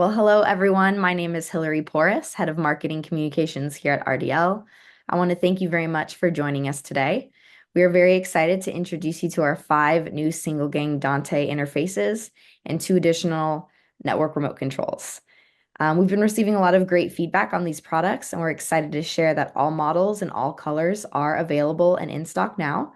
Well, hello everyone. My name is Hillary Porras, Head of Marketing Communications here at RDL. I want to thank you very much for joining us today. We are very excited to introduce you to our 5 new single gang Dante interfaces and 2 additional network remote controls. We've been receiving a lot of great feedback on these products, and we're excited to share that all models and all colors are available and in stock now.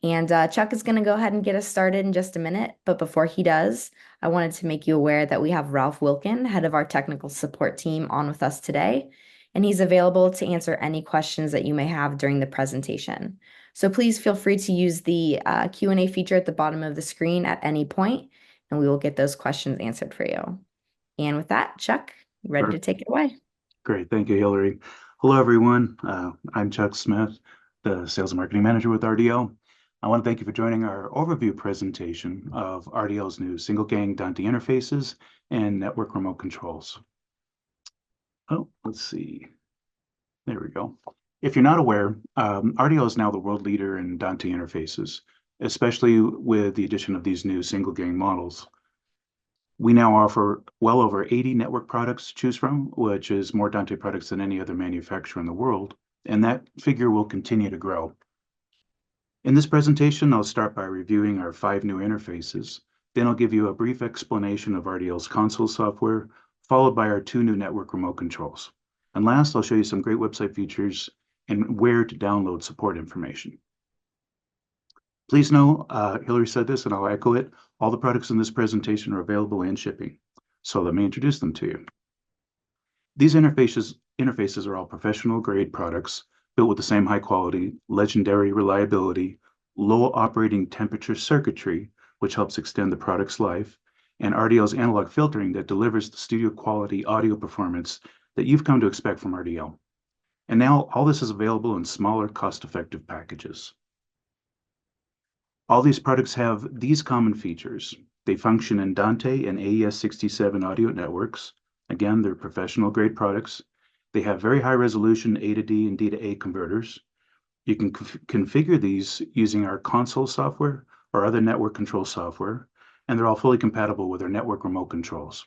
And Chuck is going to go ahead and get us started in just a minute. But before he does, I wanted to make you aware that we have Ralph Wilkin, head of our technical support team, on with us today, and he's available to answer any questions that you may have during the presentation. So please feel free to use the Q&A feature at the bottom of the screen at any point, and we will get those questions answered for you. And with that, Chuck, you ready to take it away? Great. Thank you, Hillary. Hello, everyone. I'm Chuck Smith, the Sales and Marketing Manager with RDL. I want to thank you for joining our overview presentation of RDL's new single gang Dante interfaces and network remote controls. Oh, let's see. There we go. If you're not aware, RDL is now the world leader in Dante interfaces, especially with the addition of these new single gang models. We now offer well over 80 network products to choose from, which is more Dante products than any other manufacturer in the world, and that figure will continue to grow. In this presentation, I'll start by reviewing our 5 new interfaces. Then I'll give you a brief explanation of RDL's console software, followed by our 2 new network remote controls. And last, I'll show you some great website features and where to download support information. Please know, Hillary said this and I'll echo it, all the products in this presentation are available and shipping. So let me introduce them to you. These interfaces are all professional grade products built with the same high quality, legendary reliability, low operating temperature circuitry, which helps extend the product's life, and RDL's analog filtering that delivers the studio quality audio performance that you've come to expect from RDL. And now all this is available in smaller, cost-effective packages. All these products have these common features. They function in Dante and AES-67 audio networks. Again, they're professional grade products. They have very high resolution A to D and D to A converters. You can configure these using our console software or other network control software, and they're all fully compatible with our network remote controls.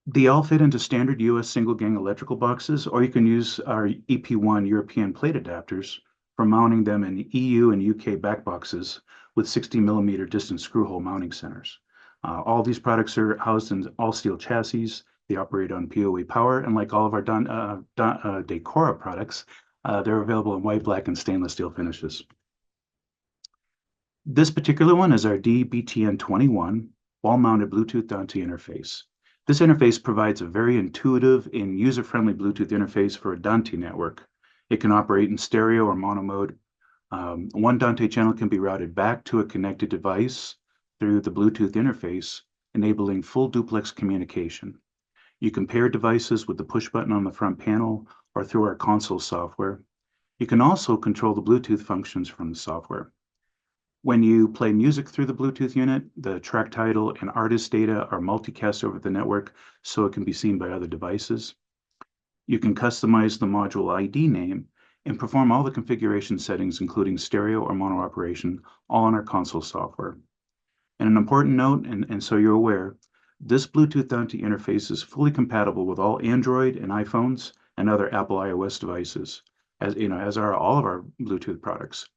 They all fit into standard US single gang electrical boxes, or you can use our EP1 European plate adapters for mounting them in EU and UK back boxes with 60mm distance screw hole mounting centers. All these products are housed in all steel chassis. They operate on PoE power, and like all of our Decora products, they're available in white, black, and stainless steel finishes. This particular one is our DBTN21 wall-mounted Bluetooth Dante interface. This interface provides a very intuitive and user-friendly Bluetooth interface for a Dante network. It can operate in stereo or mono mode. One Dante channel can be routed back to a connected device through the Bluetooth interface, enabling full duplex communication. You can pair devices with the push button on the front panel or through our console software. You can also control the Bluetooth functions from the software. When you play music through the Bluetooth unit, the track title and artist data are multicast over the network so it can be seen by other devices. You can customize the module ID name and perform all the configuration settings, including stereo or mono operation, all on our console software. And an important note, and so you're aware, this Bluetooth Dante interface is fully compatible with all Android and iPhones and other Apple iOS devices, as are all of our Bluetooth products.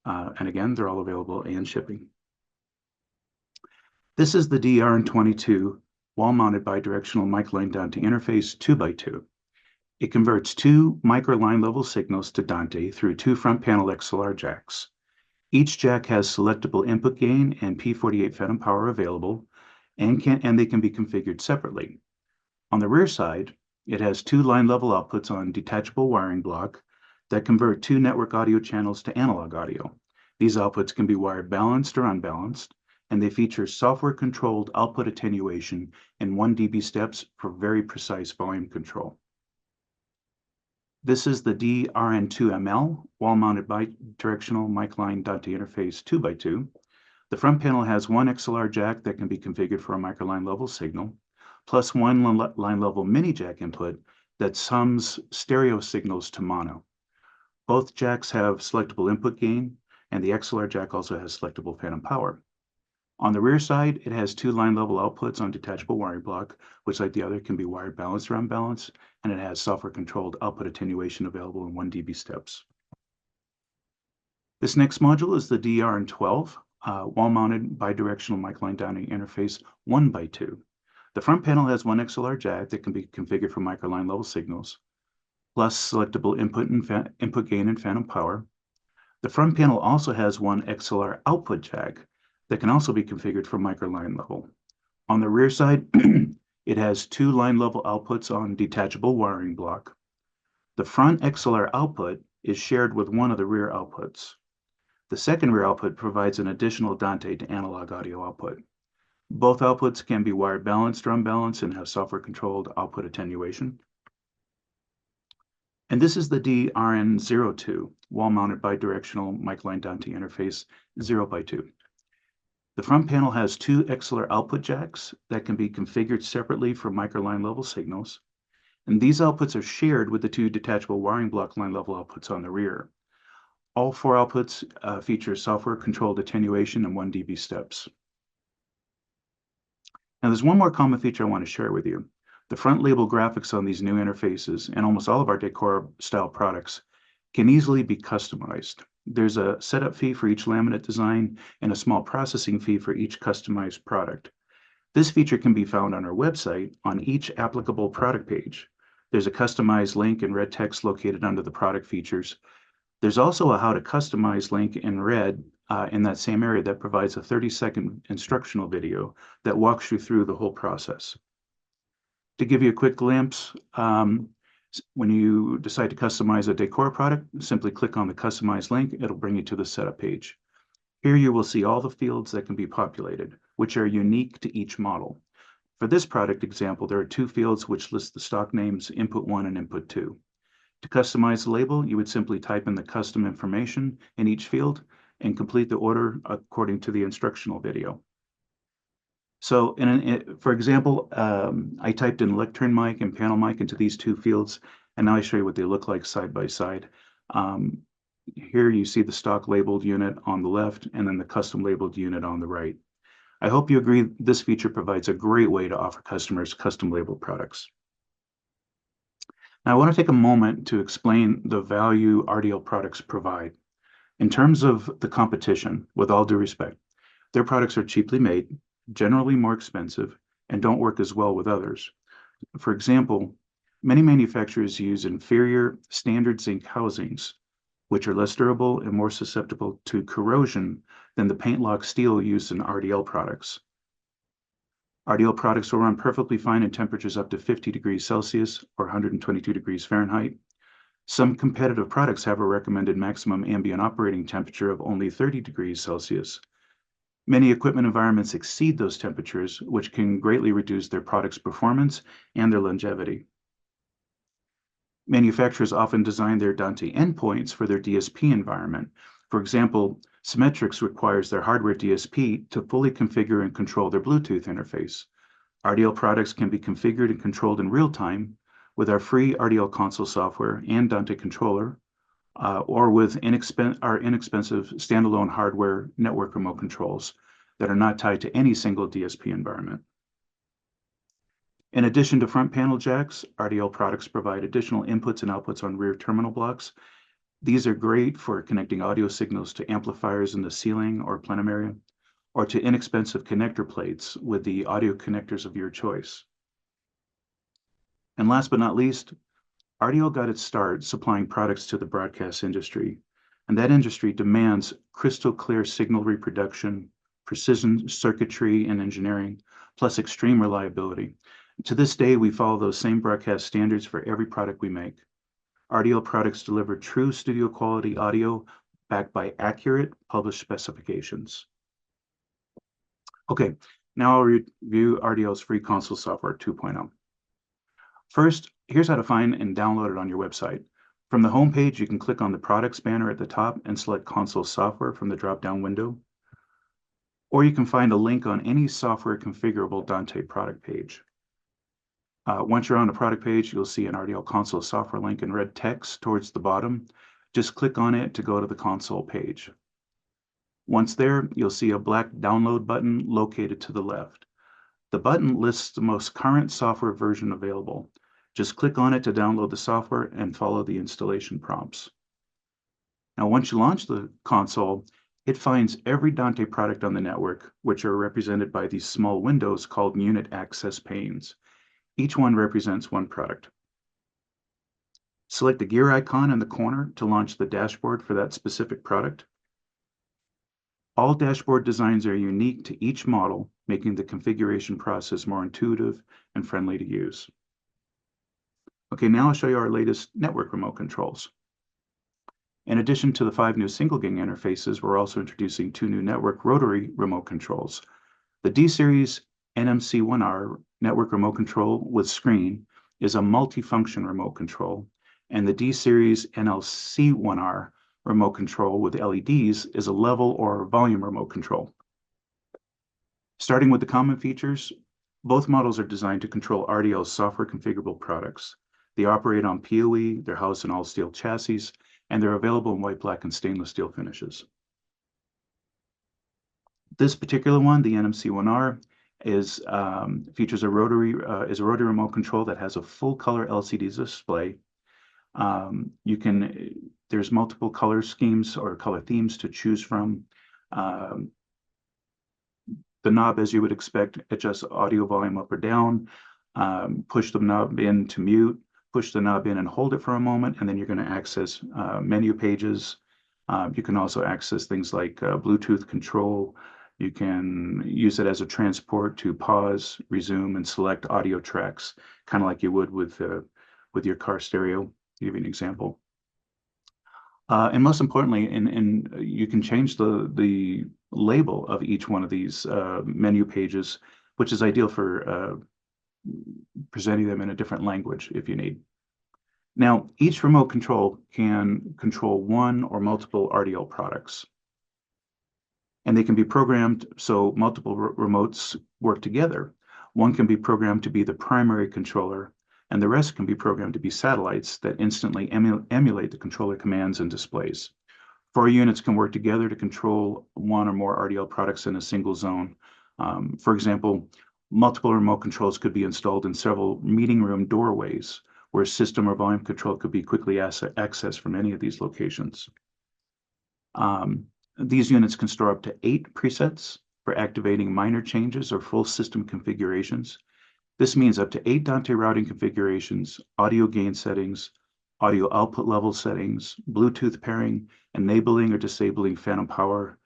And again, they're all available and shipping. This is the DRN22 wall-mounted bidirectional mic line Dante interface 2x2. It converts 2 micro line level signals to Dante through 2 front panel XLR jacks. Each jack has selectable input gain and P48 phantom power available, and they can be configured separately. On the rear side, it has 2 line level outputs on detachable wiring block that convert 2 network audio channels to analog audio. These outputs can be wired balanced or unbalanced, and they feature software-controlled output attenuation in 1 dB steps for very precise volume control. This is the DRN2ML wall-mounted bidirectional mic line Dante interface 2x2. The front panel has 1 XLR jack that can be configured for a microline level signal, plus 1 line level mini jack input that sums stereo signals to mono. Both jacks have selectable input gain, and the XLR jack also has selectable phantom power. On the rear side, it has two line level outputs on detachable wiring block, which like the other can be wired balanced or unbalanced, and it has software controlled output attenuation available in 1 dB steps. This next module is the DRN12 wall-mounted bidirectional mic line downing interface 1x2. The front panel has one XLR jack that can be configured for microline level signals, plus selectable input gain and phantom power. The front panel also has one XLR output jack that can also be configured for microline level. On the rear side, it has two line level outputs on detachable wiring block. The front XLR output is shared with one of the rear outputs. The second rear output provides an additional Dante to analog audio output. Both outputs can be wired balanced or unbalanced and have software controlled output attenuation. And this is the DRN02 wall-mounted bidirectional mic line Dante interface 0x2. The front panel has two XLR output jacks that can be configured separately for microline level signals. And these outputs are shared with the two detachable wiring block line level outputs on the rear. All four outputs feature software controlled attenuation in 1 dB steps. Now there's one more common feature I want to share with you. The front label graphics on these new interfaces and almost all of our decor style products can easily be customized. There's a setup fee for each laminate design and a small processing fee for each customized product. This feature can be found on our website on each applicable product page. There's a customized link in red text located under the product features. There's also a how to customize link in red in that same area that provides a 30-second instructional video that walks you through the whole process. To give you a quick glimpse, when you decide to customize a decor product, simply click on the customize link. It'll bring you to the setup page. Here you will see all the fields that can be populated, which are unique to each model. For this product example, there are two fields which list the stock names input 1 and input 2. To customize the label, you would simply type in the custom information in each field and complete the order according to the instructional video. So for example, I typed in lectern mic and panel mic into these two fields, and now I show you what they look like side by side. Here you see the stock labeled unit on the left and then the custom labeled unit on the right. I hope you agree this feature provides a great way to offer customers custom labeled products. Now, I want to take a moment to explain the value RDL products provide. In terms of the competition, with all due respect, their products are cheaply made, generally more expensive, and don't work as well with others. For example, many manufacturers use inferior standard zinc housings, which are less durable and more susceptible to corrosion than the paint lock steel used in RDL products. RDL products will run perfectly fine in temperatures up to 50 degrees Celsius or 122 degrees Fahrenheit. Some competitive products have a recommended maximum ambient operating temperature of only 30 degrees Celsius. Many equipment environments exceed those temperatures, which can greatly reduce their product's performance and their longevity. Manufacturers often design their Dante endpoints for their DSP environment. For example, Symmetrix requires their hardware DSP to fully configure and control their Bluetooth interface. RDL products can be configured and controlled in real time with our free RDL console software and Dante controller, or with our inexpensive standalone hardware network remote controls that are not tied to any single DSP environment. In addition to front panel jacks, RDL products provide additional inputs and outputs on rear terminal blocks. These are great for connecting audio signals to amplifiers in the ceiling or plenum area, or to inexpensive connector plates with the audio connectors of your choice. And last but not least, RDL got its start supplying products to the broadcast industry, and that industry demands crystal clear signal reproduction, precision circuitry and engineering, plus extreme reliability. To this day, we follow those same broadcast standards for every product we make. RDL products deliver true studio quality audio backed by accurate published specifications. Okay, now I'll review RDL's free console software 2.0. First, here's how to find and download it on your website. From the home page, you can click on the products banner at the top and select console software from the drop-down window. Or you can find a link on any software configurable Dante product page. Once you're on the product page, you'll see an RDL console software link in red text towards the bottom. Just click on it to go to the console page. Once there, you'll see a black download button located to the left. The button lists the most current software version available. Just click on it to download the software and follow the installation prompts. Now, once you launch the console, it finds every Dante product on the network, which are represented by these small windows called unit access panes. Each one represents one product. Select the gear icon in the corner to launch the dashboard for that specific product. All dashboard designs are unique to each model, making the configuration process more intuitive and friendly to use. Okay, now I'll show you our latest network remote controls. In addition to the 5 new single gang interfaces, we're also introducing 2 new network rotary remote controls. The D-Series NMC1R network remote control with screen is a multifunction remote control, and the D-Series NLC1R remote control with LEDs is a level or volume remote control. Starting with the common features, both models are designed to control RDL's software configurable products. They operate on PoE, they're housed in all steel chassis, and they're available in white, black, and stainless steel finishes. This particular one, the NMC1R, features a rotary remote control that has a full color LCD display. There's multiple color schemes or color themes to choose from. The knob, as you would expect, adjusts audio volume up or down. Push the knob in to mute, push the knob in and hold it for a moment, and then you're going to access menu pages. You can also access things like Bluetooth control. You can use it as a transport to pause, resume, and select audio tracks, kind of like you would with your car stereo. To give you an example. And most importantly, you can change the label of each one of these menu pages, which is ideal for presenting them in a different language if you need. Now, each remote control can control one or multiple RDL products. And they can be programmed so multiple remotes work together. One can be programmed to be the primary controller, and the rest can be programmed to be satellites that instantly emulate the controller commands and displays. 4 units can work together to control one or more RDL products in a single zone. For example, multiple remote controls could be installed in several meeting room doorways, where system or volume control could be quickly accessed from any of these locations. These units can store up to 8 presets for activating minor changes or full system configurations. This means up to 8 Dante routing configurations, audio gain settings, audio output level settings, Bluetooth pairing, enabling or disabling phantom power,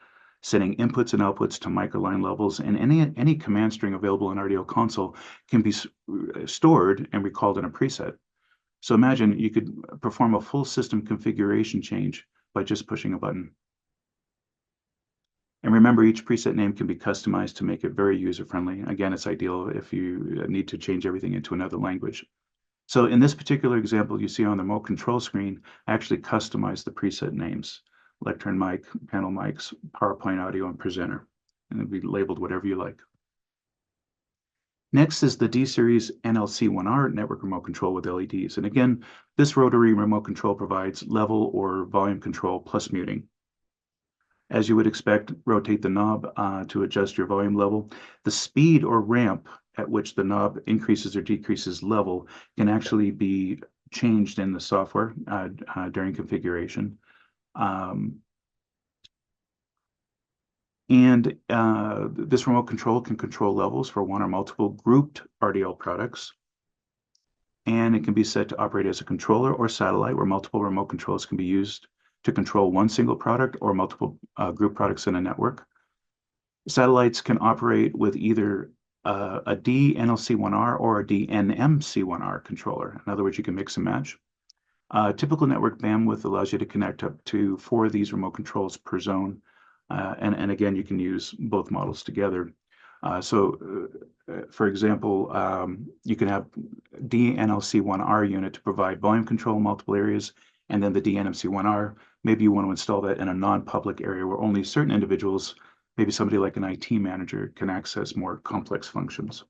setting inputs and outputs to microline levels, and any command string available in RDL console can be stored and recalled in a preset. So imagine you could perform a full system configuration change by just pushing a button. And remember, each preset name can be customized to make it very user-friendly. Again, it's ideal if you need to change everything into another language. So in this particular example, you see on the remote control screen, I actually customized the preset names: lectern mic, panel mics, PowerPoint audio, and presenter. And it'll be labeled whatever you like. Next is the D-Series NLC1R network remote control with LEDs. And again, this rotary remote control provides level or volume control plus muting. As you would expect, rotate the knob to adjust your volume level. The speed or ramp at which the knob increases or decreases level can actually be changed in the software during configuration. This remote control can control levels for one or multiple grouped RDL products. And it can be set to operate as a controller or satellite, where multiple remote controls can be used to control one single product or multiple group products in a network. Satellites can operate with either a DNLC1R or a DNMC1R controller. In other words, you can mix and match. Typical network bandwidth allows you to connect up to 4 of these remote controls per zone. And again, you can use both models together. For example, you can have DNLC1R unit to provide volume control in multiple areas, and then the DNMC1R, maybe you want to install that in a non-public area where only certain individuals, maybe somebody like an IT manager, can access more complex functions.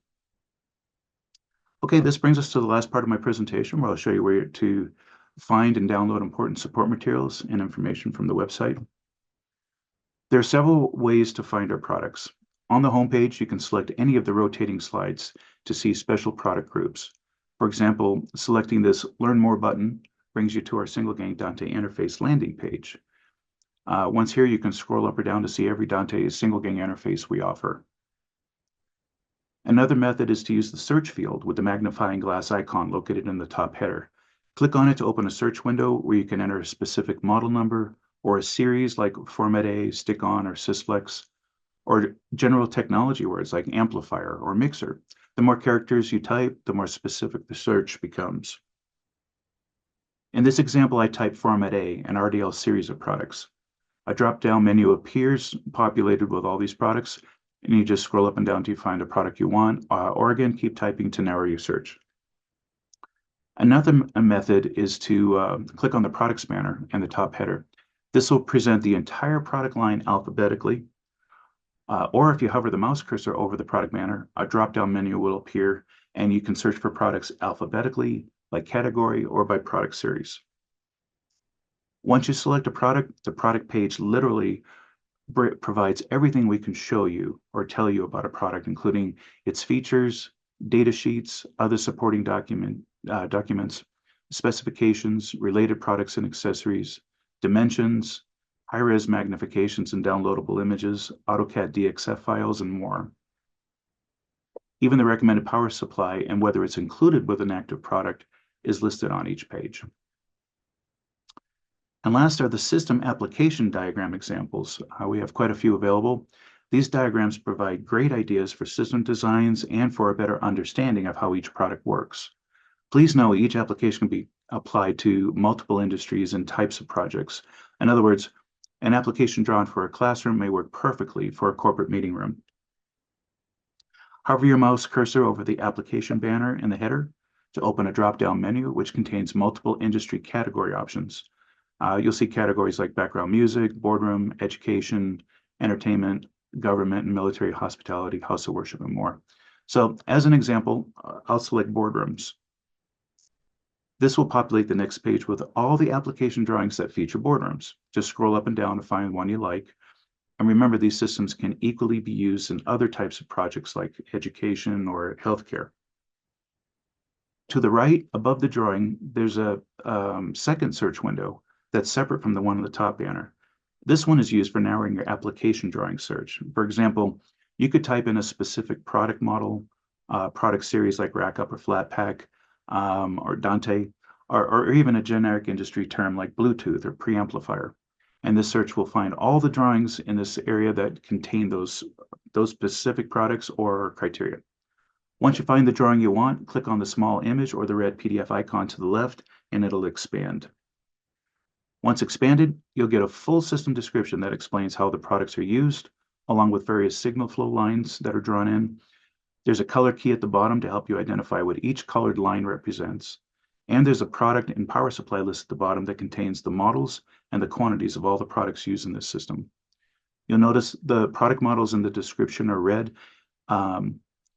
Okay, this brings us to the last part of my presentation, where I'll show you where to find and download important support materials and information from the website. There are several ways to find our products. On the homepage, you can select any of the rotating slides to see special product groups. For example, selecting this Learn More button brings you to our Single Gang Dante interface landing page. Once here, you can scroll up or down to see every Dante Single Gang interface we offer. Another method is to use the search field with the magnifying glass icon located in the top header. Click on it to open a search window where you can enter a specific model number or a series like Format A, Stick-On, or Sysflex, or general technology words like amplifier or mixer. The more characters you type, the more specific the search becomes. In this example, I type Format A, an RDL series of products. A drop-down menu appears populated with all these products, and you just scroll up and down till you find a product you want, or again, keep typing to narrow your search. Another method is to click on the products banner in the top header. This will present the entire product line alphabetically, or if you hover the mouse cursor over the product banner, a drop-down menu will appear, and you can search for products alphabetically, by category, or by product series. Once you select a product, the product page literally provides everything we can show you or tell you about a product, including its features, data sheets, other supporting documents, specifications, related products and accessories, dimensions, high-res magnifications and downloadable images, AutoCAD DXF files, and more. Even the recommended power supply and whether it's included with an active product is listed on each page. And last are the system application diagram examples. We have quite a few available. These diagrams provide great ideas for system designs and for a better understanding of how each product works. Please know each application can be applied to multiple industries and types of projects. In other words, an application drawn for a classroom may work perfectly for a corporate meeting room. Hover your mouse cursor over the application banner in the header to open a drop-down menu which contains multiple industry category options. You'll see categories like background music, boardroom, education, entertainment, government and military, hospitality, house of worship, and more. So as an example, I'll select boardrooms. This will populate the next page with all the application drawings that feature boardrooms. Just scroll up and down to find one you like. And remember, these systems can equally be used in other types of projects like education or healthcare. To the right, above the drawing, there's a second search window that's separate from the one on the top banner. This one is used for narrowing your application drawing search. For example, you could type in a specific product model, product series like rack up or flat pack, or Dante, or even a generic industry term like Bluetooth or preamplifier. And this search will find all the drawings in this area that contain those specific products or criteria. Once you find the drawing you want, click on the small image or the red PDF icon to the left, and it'll expand. Once expanded, you'll get a full system description that explains how the products are used, along with various signal flow lines that are drawn in. There's a color key at the bottom to help you identify what each colored line represents. And there's a product and power supply list at the bottom that contains the models and the quantities of all the products used in this system. You'll notice the product models in the description are red.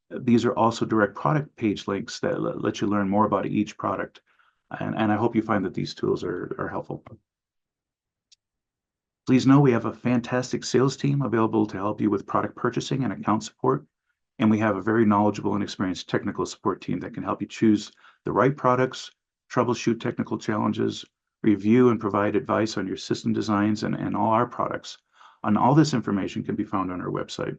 These are also direct product page links that let you learn more about each product. And I hope you find that these tools are helpful. Please know we have a fantastic sales team available to help you with product purchasing and account support. And we have a very knowledgeable and experienced technical support team that can help you choose the right products, troubleshoot technical challenges, review and provide advice on your system designs and all our products. And all this information can be found on our website.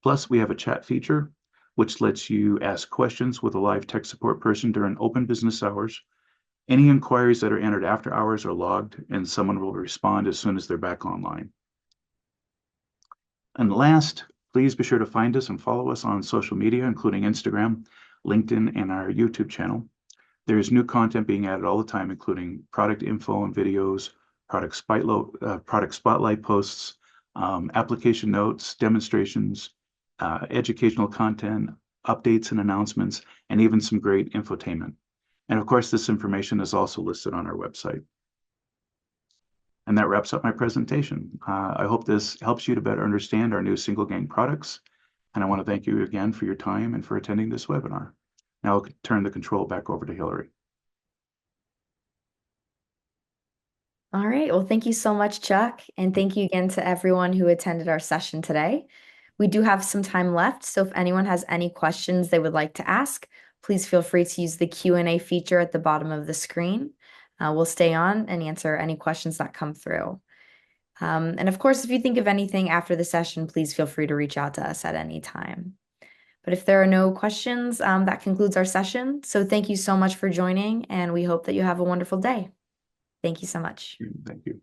Plus, we have a chat feature, which lets you ask questions with a live tech support person during open business hours. Any inquiries that are entered after hours are logged, and someone will respond as soon as they're back online. And last, please be sure to find us and follow us on social media, including Instagram, LinkedIn, and our YouTube channel. There's new content being added all the time, including product info and videos, product spotlight posts, application notes, demonstrations, educational content, updates and announcements, and even some great infotainment. And of course, this information is also listed on our website. And that wraps up my presentation. I hope this helps you to better understand our new single gang products. And I want to thank you again for your time and for attending this webinar. Now I'll turn the control back over to Hillary. All right. Well, thank you so much, Chuck. And thank you again to everyone who attended our session today. We do have some time left, so if anyone has any questions they would like to ask, please feel free to use the Q&A feature at the bottom of the screen. We'll stay on and answer any questions that come through. And of course, if you think of anything after the session, please feel free to reach out to us at any time. But if there are no questions, that concludes our session. So thank you so much for joining, and we hope that you have a wonderful day. Thank you so much. Thank you.